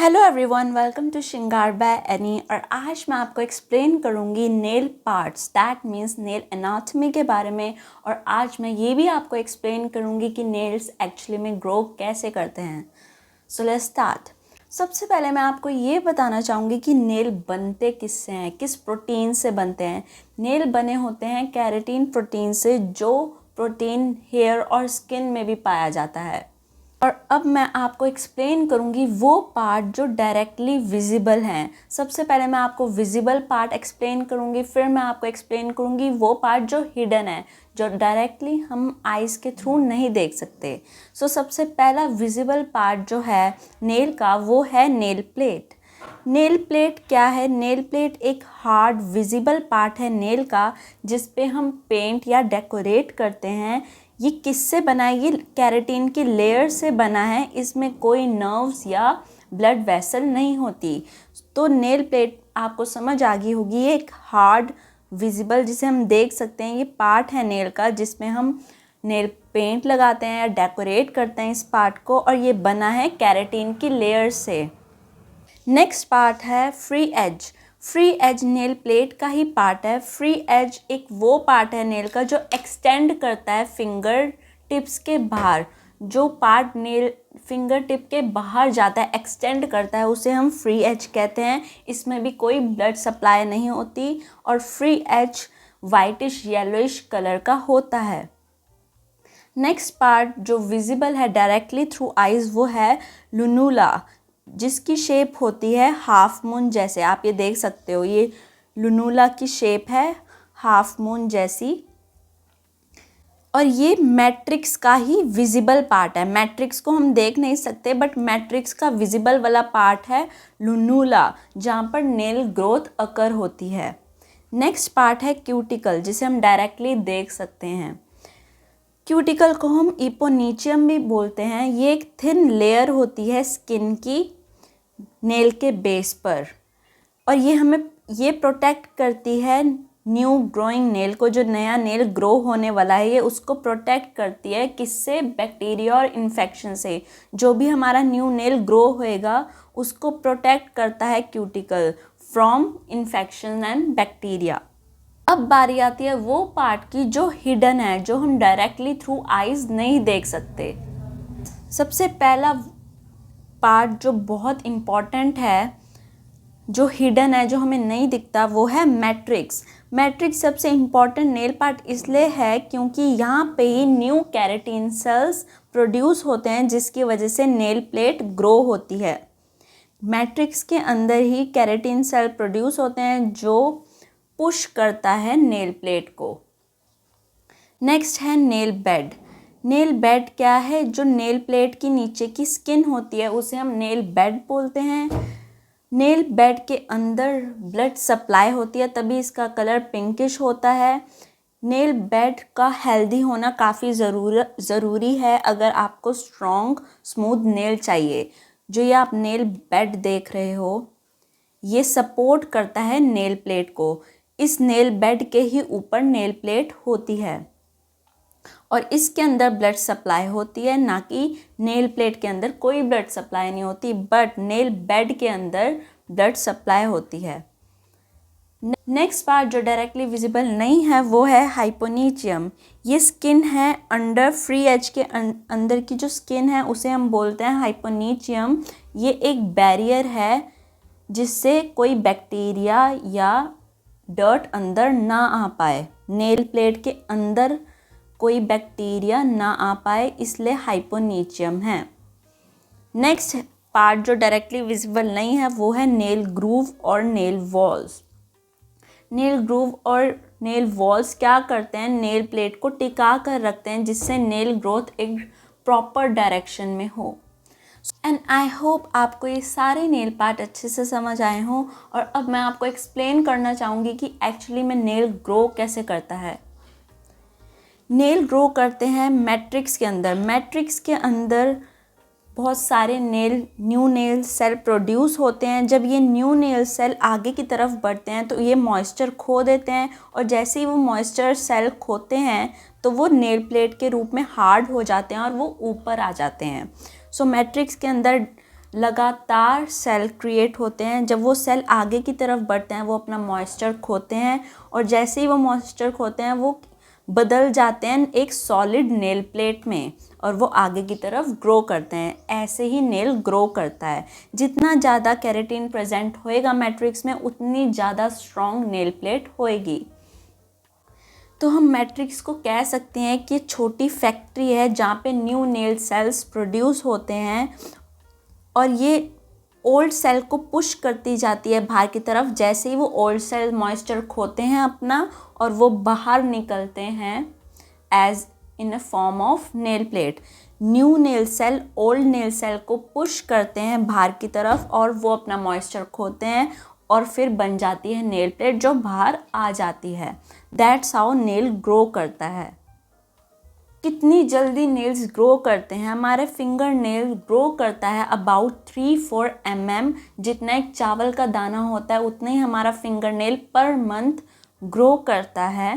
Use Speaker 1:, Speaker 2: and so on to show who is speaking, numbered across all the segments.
Speaker 1: Hello everyone, welcome to श्रृंगार by any. और आज मैं आपको एक्सप्लेन करूंगी nail parts, that means nail anatomy के बारे में। और आज मैं ये भी आपको एक्सप्लेन करूंगी कि नेल्स एक्चुअली में ग्रो कैसे करते हैं। So let's start. सबसे पहले मैं आपको ये बताना चाहूँगी कि नेल बनते किससे हैं, किस प्रोटीन से बनते हैं। नेल बने होते हैं केराटिन प्रोटीन से, जो प्रोटीन हेयर और स्किन में भी पाया जाता है। और अब मैं आपको एक्सप्लेन करूंगी वो पार्ट जो डायरेक्टली विजिबल हैं। सबसे पहले मैं आपको विजिबल पार्ट एक्सप्लेन करूंगी, फिर मैं आपको एक्सप्लेन करूंगी वो पार्ट जो हिडन है, जो डायरेक्टली हम आइज़ के थ्रू नहीं देख सकते। सबसे पहला विजिबल पार्ट जो है नेल का, वो है नेल प्लेट। नेल प्लेट क्या है? नेल प्लेट एक हार्ड विजिबल पार्ट है नेल का, जिस पे हम पेंट या डेकोरेट करते हैं। ये किससे बना है? ये केराटिन की लेयर से बना है। इसमें कोई नर्व्स या ब्लड वेसल नहीं होती। तो नेल प्लेट आपको समझ आ गई होगी, ये एक हार्ड विजिबल जिसे हम देख सकते हैं, ये पार्ट है नेल का, जिसमें हम नेल पेंट लगाते हैं या डेकोरेट करते हैं इस पार्ट को, और ये बना है केराटिन की लेयर से। नेक्स्ट पार्ट है free edge. Free edge nail plate का ही पार्ट है। फ्री एज एक वो पार्ट है नेल का जो एक्सटेंड करता है फिंगर टिप्स के बाहर। जो पार्ट नेल फिंगर टिप के बाहर जाता है, एक्सटेंड करता है, उसे हम फ्री एज कहते हैं। इसमें भी कोई ब्लड सप्लाई नहीं होती और free edge whitish yellowish colour का होता है। नेक्स्ट पार्ट जो विजिबल है डायरेक्टली थ्रू आइज़, वो है लुनुला, जिसकी शेप होती है हाफ मून जैसे। आप ये देख सकते हो, ये लुनुला की शेप है हाफ मून जैसी। और ये मैट्रिक्स का ही विजिबल पार्ट है। मैट्रिक्स को हम देख नहीं सकते, बट मैट्रिक्स का विजिबल वाला पार्ट है लुनुला, जहाँ पर नेल ग्रोथ अकर होती है। नेक्स्ट पार्ट है क्यूटिकल, जिसे हम डायरेक्टली देख सकते हैं। क्यूटिकल को हम इपोनीचियम भी बोलते हैं। ये एक थिन लेयर होती है स्किन की नेल के बेस पर, और ये हमें ये प्रोटेक्ट करती है न्यू ग्रोइंग नेल को। जो नया नेल ग्रो होने वाला है, ये उसको प्रोटेक्ट करती है किससे? बैक्टीरिया और इन्फेक्शन से। जो भी हमारा न्यू नेल ग्रो होएगा, उसको प्रोटेक्ट करता है cuticle from infection and bacteria. अब बारी आती है वो पार्ट की जो हिडन है, जो हम डायरेक्टली थ्रू आइज़ नहीं देख सकते। सबसे पहला पार्ट जो बहुत इम्पॉर्टेंट है, जो हिडन है, जो हमें नहीं दिखता, वो है मैट्रिक्स। मैट्रिक्स सबसे इम्पॉर्टेंट नेल पार्ट इसलिए है क्योंकि यहाँ पे ही न्यू केराटिन सेल्स प्रोड्यूस होते हैं, जिसकी वजह से नेल प्लेट ग्रो होती है। मैट्रिक्स के अंदर ही केराटिन सेल प्रोड्यूस होते हैं, जो पुश करता है नेल प्लेट को। नेक्स्ट है नेल बेड। नेल बेड क्या है? जो नेल प्लेट की नीचे की स्किन होती है, उसे हम नेल बेड बोलते हैं। नेल बेड के अंदर ब्लड सप्लाई होती है, तभी इसका कलर पिंकिश होता है। नेल बेड का हेल्दी होना काफ़ी ज़रूरी है अगर आपको स्ट्रॉन्ग स्मूथ नेल चाहिए। जो ये आप नेल बेड देख रहे हो, ये सपोर्ट करता है नेल प्लेट को। इस नेल बेड के ही ऊपर नेल प्लेट होती है और इसके अंदर ब्लड सप्लाई होती है, ना कि नेल प्लेट के अंदर कोई ब्लड सप्लाई नहीं होती, बट नेल बेड के अंदर ब्लड सप्लाई होती है। नेक्स्ट पार्ट जो डायरेक्टली विजिबल नहीं है, वो है हाइपोनीचियम। ये स्किन है अंडर फ्री एज के अंदर की जो स्किन है, उसे हम बोलते हैं हाइपोनीचियम। ये एक बैरियर है जिससे कोई बैक्टीरिया या डर्ट अंदर ना आ पाए। नेल प्लेट के अंदर कोई बैक्टीरिया ना आ पाए, इसलिए हाइपोनीचियम है। नेक्स्ट पार्ट जो डायरेक्टली विजिबल नहीं है, वो है नेल ग्रूव और नेल वॉल्स। नेल ग्रूव और नेल वॉल्स क्या करते हैं? नेल प्लेट को टिका कर रखते हैं, जिससे नेल ग्रोथ एक प्रॉपर डायरेक्शन में हो। एंड आई होप आपको ये सारे नेल पार्ट अच्छे से समझ आए हों। और अब मैं आपको एक्सप्लेन करना चाहूँगी कि एक्चुअली में नेल ग्रो कैसे करता है। नेल ग्रो करते हैं मैट्रिक्स के अंदर। मैट्रिक्स के अंदर बहुत सारे न्यू नेल सेल प्रोड्यूस होते हैं। जब ये न्यू नेल सेल आगे की तरफ बढ़ते हैं, तो ये मॉइस्चर खो देते हैं, और जैसे ही वो मॉइस्चर सेल खोते हैं, तो वो नेल प्लेट के रूप में हार्ड हो जाते हैं और वो ऊपर आ जाते हैं। मैट्रिक्स के अंदर लगातार सेल क्रिएट होते हैं। जब वो सेल आगे की तरफ बढ़ते हैं वो अपना मॉइस्चर खोते हैं, और जैसे ही वो मॉइस्चर खोते हैं वो बदल जाते हैं एक सॉलिड नेल प्लेट में, और वो आगे की तरफ ग्रो करते हैं। ऐसे ही नेल ग्रो करता है। जितना ज़्यादा केराटिन प्रेजेंट होएगा मैट्रिक्स में उतनी ज़्यादा स्ट्रॉन्ग नेल प्लेट होएगी। तो हम मैट्रिक्स को कह सकते हैं कि छोटी फैक्ट्री है जहाँ पे न्यू नेल सेल्स प्रोड्यूस होते हैं, और ये ओल्ड सेल को पुश करती जाती है बाहर की तरफ। जैसे ही वो ओल्ड सेल मॉइस्चर खोते हैं अपना, और वो बाहर निकलते हैं as in a form of nail plate. New nail cell old nail cell को पुश करते हैं बाहर की तरफ, और वो अपना मॉइस्चर खोते हैं, और फिर बन जाती है नेल प्लेट जो बाहर आ जाती है। दैट्स हाउ नेल ग्रो करता है। कितनी जल्दी नेल्स ग्रो करते हैं? हमारे फिंगर नेल ग्रो करता है अबाउट 3-4 mm। जितना एक चावल का दाना होता है उतना ही हमारा finger nail per month grow करता है।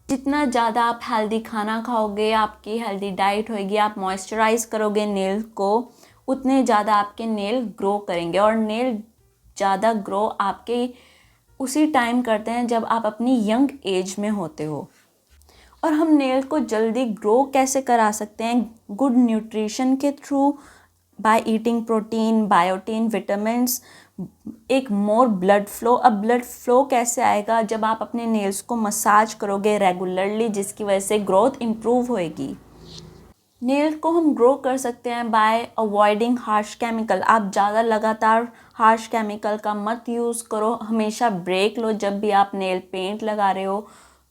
Speaker 1: जितना ज़्यादा आप हेल्दी खाना खाओगे, आपकी हेल्दी डाइट होएगी, आप मॉइस्चराइज करोगे नेल को, उतने ज़्यादा आपके नेल ग्रो करेंगे। और नेल ज़्यादा ग्रो आपके उसी टाइम करते हैं जब आप अपनी यंग एज में होते हो। और हम नेल को जल्दी ग्रो कैसे करा सकते हैं? गुड न्यूट्रिशन के through, by eating protein, biotin, vitamins, एक मोर ब्लड फ्लो। अब ब्लड फ्लो कैसे आएगा? जब आप अपने नेल्स को मसाज करोगे रेगुलरली, जिसकी वजह से ग्रोथ इम्प्रूव होएगी। नेल को हम ग्रो कर सकते हैं बाय अवॉइडिंग हार्श केमिकल। आप ज़्यादा लगातार हार्श केमिकल का मत यूज़ करो। हमेशा ब्रेक लो जब भी आप नेल पेंट लगा रहे हो।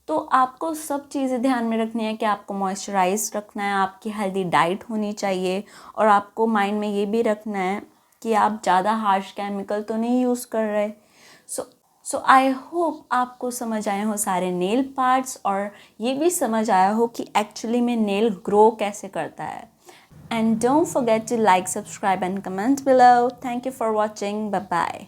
Speaker 1: तो आपको सब चीज़ें ध्यान में रखनी है कि आपको मॉइस्चराइज रखना है, आपकी हेल्दी डाइट होनी चाहिए, और आपको माइंड में ये भी रखना है कि आप ज़्यादा हार्श केमिकल तो नहीं यूज़ कर रहे। सो आई होप आपको समझ आए हो सारे नेल पार्ट्स, और ये भी समझ आया हो कि एक्चुअली में नेल ग्रो कैसे करता है। And don't forget to like, subscribe and comment below. Thank you for watching. Bye bye.